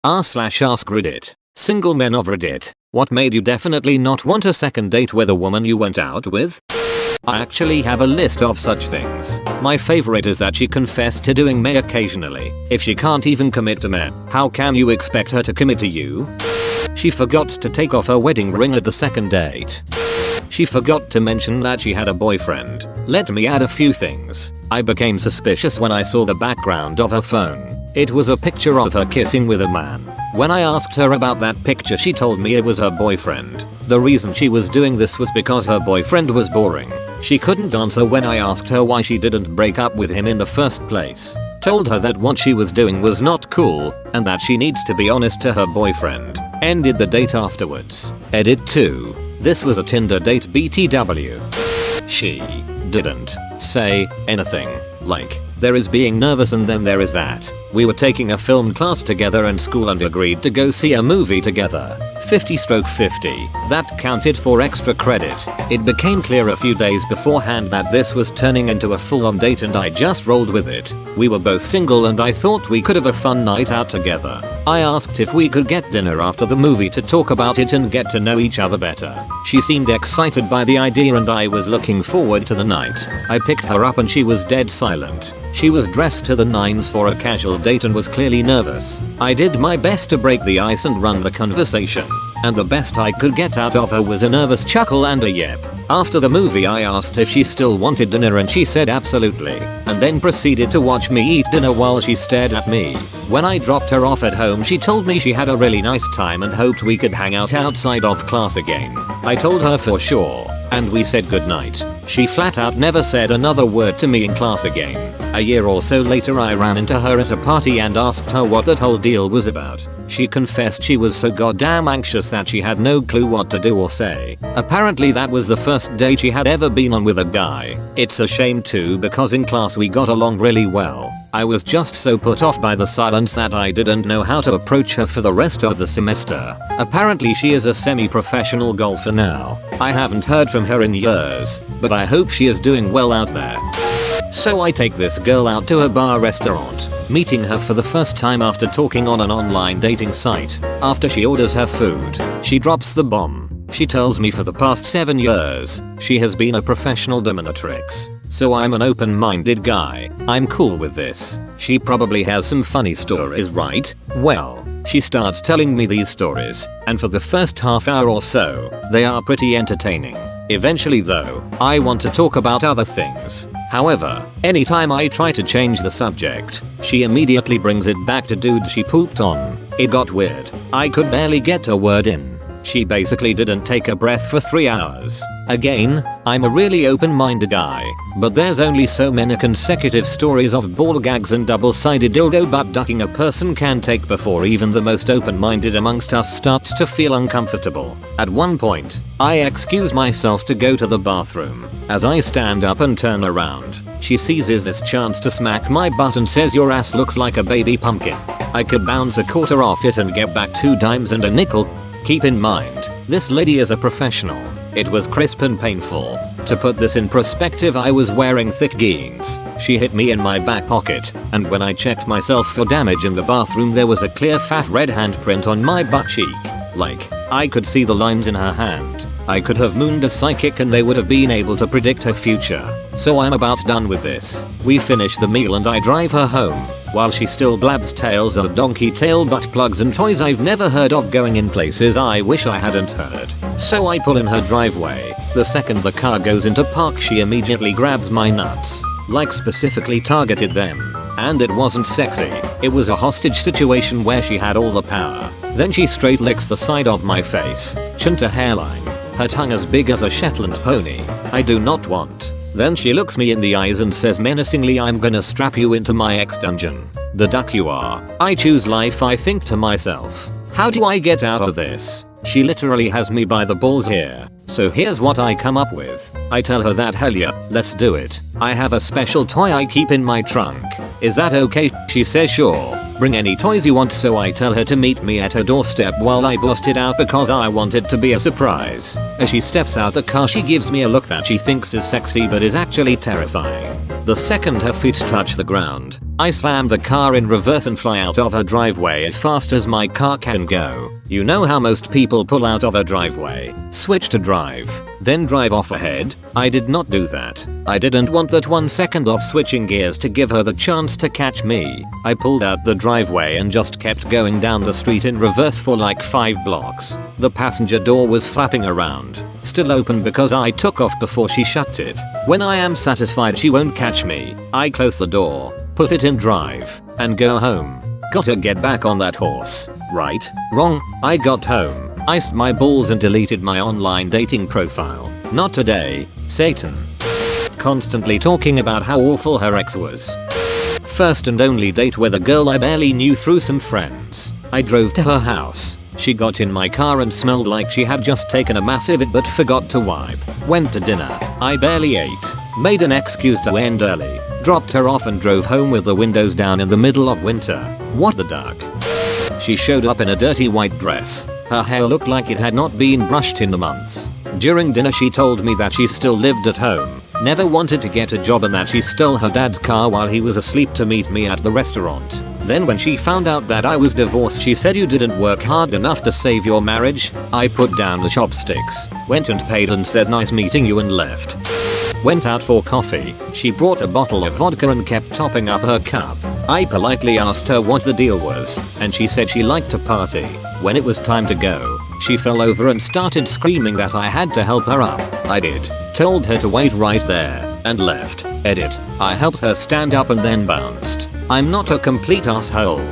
r/ask Reddit. Single men of Reddit. What made you definitely not want a second date with a woman you went out with? I actually have a list of such things. My favorite is that she confessed to doing me occasionally. If she can't even commit to me, how can you expect her to commit to you? She forgot to take off her wedding ring at the second date. She forgot to mention that she had a boyfriend. Let me add a few things. I became suspicious when I saw the background of her phone. It was a picture of her kissing with a man. When I asked her about that picture, she told me it was her boyfriend. The reason she was doing this was because her boyfriend was boring. She couldn't answer when I asked her why she didn't break up with him in the first place. Told her that what she was doing was not cool and that she needs to be honest to her boyfriend. Ended the date afterwards. Edit 2. This was a Tinder date BTW. She didn't say anything. Like, there is being nervous and then there is that. We were taking a film class together in school and agreed to go see a movie together. 50/50. That counted for extra credit. It became clear a few days beforehand that this was turning into a full-on date and I just rolled with it. We were both single and I thought we could have a fun night out together. I asked if we could get dinner after the movie to talk about it and get to know each other better. She seemed excited by the idea and I was looking forward to the night. I picked her up and she was dead silent. She was dressed to the nines for a casual date and was clearly nervous. I did my best to break the ice and run the conversation. And the best I could get out of her was a nervous chuckle and a yep. After the movie I asked if she still wanted dinner and she said absolutely, and then proceeded to watch me eat dinner while she stared at me. When I dropped her off at home she told me she had a really nice time and hoped we could hang out outside of class again. I told her for sure, and we said goodnight. She flat out never said another word to me in class again. A year or so later I ran into her at a party and asked her what that whole deal was about. She confessed she was so goddamn anxious that she had no clue what to do or say. Apparently that was the first date she had ever been on with a guy. It's a shame too because in class we got along really well. I was just so put off by the silence that I didn't know how to approach her for the rest of the semester. Apparently she is a semi-professional golfer now. I haven't heard from her in years, but I hope she is doing well out there. So I take this girl out to a bar restaurant, meeting her for the first time after talking on an online dating site. After she orders her food, she drops the bomb. She tells me for the past 7 years, she has been a professional dominatrix. So I'm an open-minded guy. I'm cool with this. She probably has some funny stories, right? Well, she starts telling me these stories, and for the first half hour or so, they are pretty entertaining. Eventually though, I want to talk about other things. However, anytime I try to change the subject, she immediately brings it back to dudes she pooped on. It got weird. I could barely get a word in. She basically didn't take a breath for 3 hours. Again, I'm a really open-minded guy, but there's only so many consecutive stories of ball gags and double-sided dildo butt ducking a person can take before even the most open-minded amongst us starts to feel uncomfortable. At one point, I excuse myself to go to the bathroom. As I stand up and turn around, she seizes this chance to smack my butt and says your ass looks like a baby pumpkin. I could bounce a quarter off it and get back 2 dimes and a nickel. Keep in mind, this lady is a professional. It was crisp and painful. To put this in perspective, I was wearing thick jeans. She hit me in my back pocket, and when I checked myself for damage in the bathroom there was a clear fat red handprint on my butt cheek. Like, I could see the lines in her hand. I could have mooned a psychic and they would have been able to predict her future. So I'm about done with this. We finish the meal and I drive her home, while she still blabs tales of donkey tail butt plugs and toys I've never heard of going in places I wish I hadn't heard. So I pull in her driveway. The second the car goes into park she immediately grabs my nuts. Like specifically targeted them. And it wasn't sexy. It was a hostage situation where she had all the power. Then she straight licks the side of my face, chin to hairline. Her tongue as big as a Shetland pony. I do not want. Then she looks me in the eyes and says menacingly, I'm gonna strap you into my ex-dungeon. The duck you are. I choose life. I think to myself. How do I get out of this? She literally has me by the balls here. So here's what I come up with. I tell her that hell yeah, let's do it. I have a special toy I keep in my trunk. Is that okay? She says sure. Bring any toys you want, so I tell her to meet me at her doorstep while I bust it out because I want it to be a surprise. As she steps out the car she gives me a look that she thinks is sexy but is actually terrifying. The second her feet touch the ground, I slam the car in reverse and fly out of her driveway as fast as my car can go. You know how most people pull out of a driveway, switch to drive, then drive off ahead? I did not do that. I didn't want that 1 second of switching gears to give her the chance to catch me. I pulled out the driveway and just kept going down the street in reverse for like 5 blocks. The passenger door was flapping around, still open because I took off before she shut it. When I am satisfied she won't catch me, I close the door, put it in drive, and go home. Gotta get back on that horse. Right? Wrong? I got home, iced my balls and deleted my online dating profile. Not today, Satan. Constantly talking about how awful her ex was. First and only date with a girl I barely knew through some friends. I drove to her house. She got in my car and smelled like she had just taken a massive hit but forgot to wipe. Went to dinner. I barely ate. Made an excuse to end early. Dropped her off and drove home with the windows down in the middle of winter. What the duck? She showed up in a dirty white dress. Her hair looked like it had not been brushed in months. During dinner she told me that she still lived at home, never wanted to get a job and that she stole her dad's car while he was asleep to meet me at the restaurant. Then when she found out that I was divorced she said you didn't work hard enough to save your marriage. I put down the chopsticks, went and paid and said nice meeting you and left. Went out for coffee. She brought a bottle of vodka and kept topping up her cup. I politely asked her what the deal was, and she said she liked to party. When it was time to go, she fell over and started screaming that I had to help her up. I did. Told her to wait right there, and left. Edit. I helped her stand up and then bounced. I'm not a complete asshole.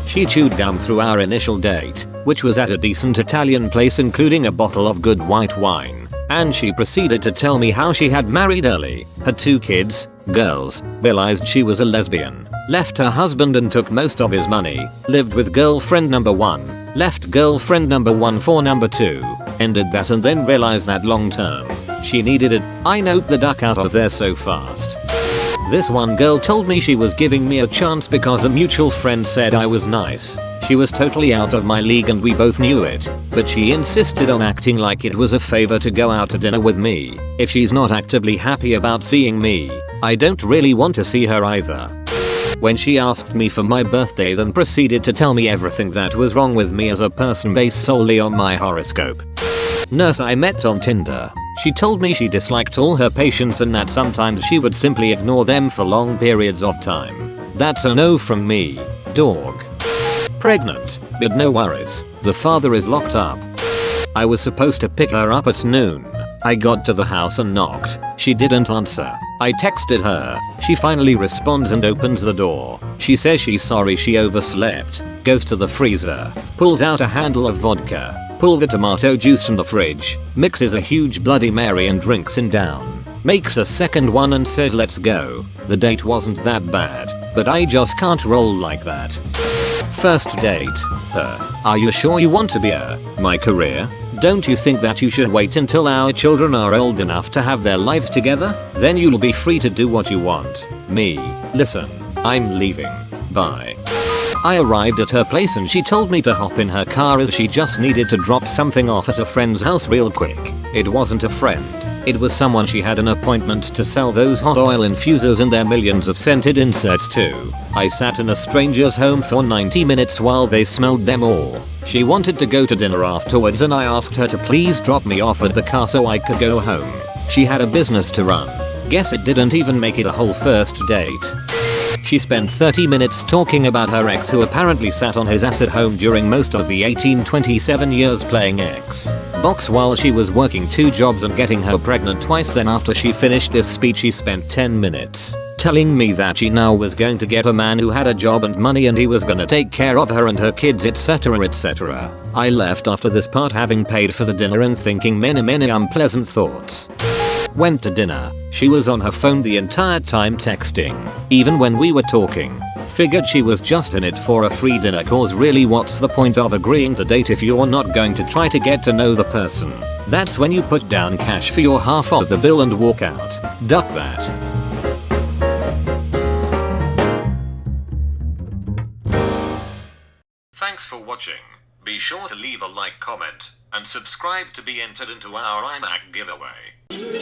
She chewed gum through our initial date, which was at a decent Italian place including a bottle of good white wine. And she proceeded to tell me how she had married early, had 2 kids, girls, realized she was a lesbian, left her husband and took most of his money, lived with girlfriend number 1, left girlfriend number 1 for number 2, ended that and then realized that long term, she needed it. I noped the duck out of there so fast. This one girl told me she was giving me a chance because a mutual friend said I was nice. She was totally out of my league and we both knew it, but she insisted on acting like it was a favor to go out to dinner with me. If she's not actively happy about seeing me, I don't really want to see her either. When she asked me for my birthday then proceeded to tell me everything that was wrong with me as a person based solely on my horoscope. Nurse I met on Tinder. She told me she disliked all her patients and that sometimes she would simply ignore them for long periods of time. That's a no from me, dog. Pregnant, but no worries, the father is locked up. I was supposed to pick her up at noon. I got to the house and knocked. She didn't answer. I texted her. She finally responds and opens the door. She says she's sorry she overslept. Goes to the freezer. Pulls out a handle of vodka. Pulls the tomato juice from the fridge. Mixes a huge Bloody Mary and drinks it down. Makes a second one and says let's go. The date wasn't that bad, but I just can't roll like that. First date. Are you sure you want to be my career? Don't you think that you should wait until our children are old enough to have their lives together? Then you'll be free to do what you want. Me. Listen. I'm leaving. Bye. I arrived at her place and she told me to hop in her car as she just needed to drop something off at a friend's house real quick. It wasn't a friend. It was someone she had an appointment to sell those hot oil infusers and their millions of scented inserts to. I sat in a stranger's home for 90 minutes while they smelled them all. She wanted to go to dinner afterwards and I asked her to please drop me off at the car so I could go home. She had a business to run. Guess it didn't even make it a whole first date. She spent 30 minutes talking about her ex who apparently sat on his ass at home during most of the 18-27 years playing Xbox while she was working 2 jobs and getting her pregnant twice. Then after she finished this speech she spent 10 minutes telling me that she now was going to get a man who had a job and money and he was gonna take care of her and her kids etc etc. I left after this part having paid for the dinner and thinking many unpleasant thoughts. Went to dinner. She was on her phone the entire time texting, even when we were talking. Figured she was just in it for a free dinner cause really what's the point of agreeing to date if you're not going to try to get to know the person. That's when you put down cash for your half of the bill and walk out. Duck that. Thanks for watching. Be sure to leave a like, comment, and subscribe to be entered into our iMac giveaway.